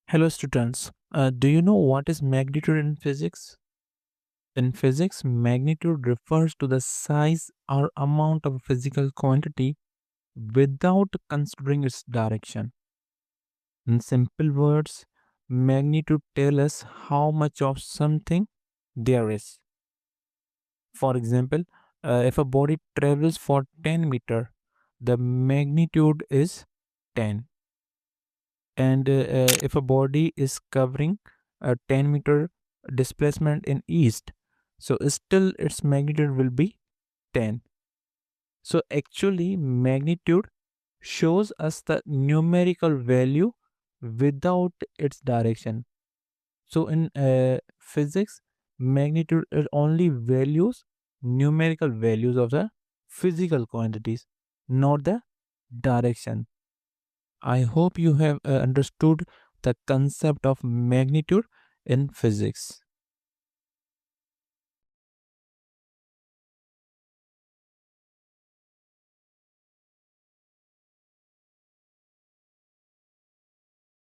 Hello, students. Do you know what is magnitude in physics? In physics, magnitude refers to the size or amount of a physical quantity without considering its direction. In simple words, magnitude tells us how much of something there is. For example, if a body travels for 10 meter, the magnitude is 10. And if a body is covering a 10-meter displacement in east, so still its magnitude will be 10. So actually magnitude shows us the numerical value without its direction. So in physics, magnitude is only values, numerical values of the physical quantities, not the direction. I hope you have understood the concept of magnitude in physics.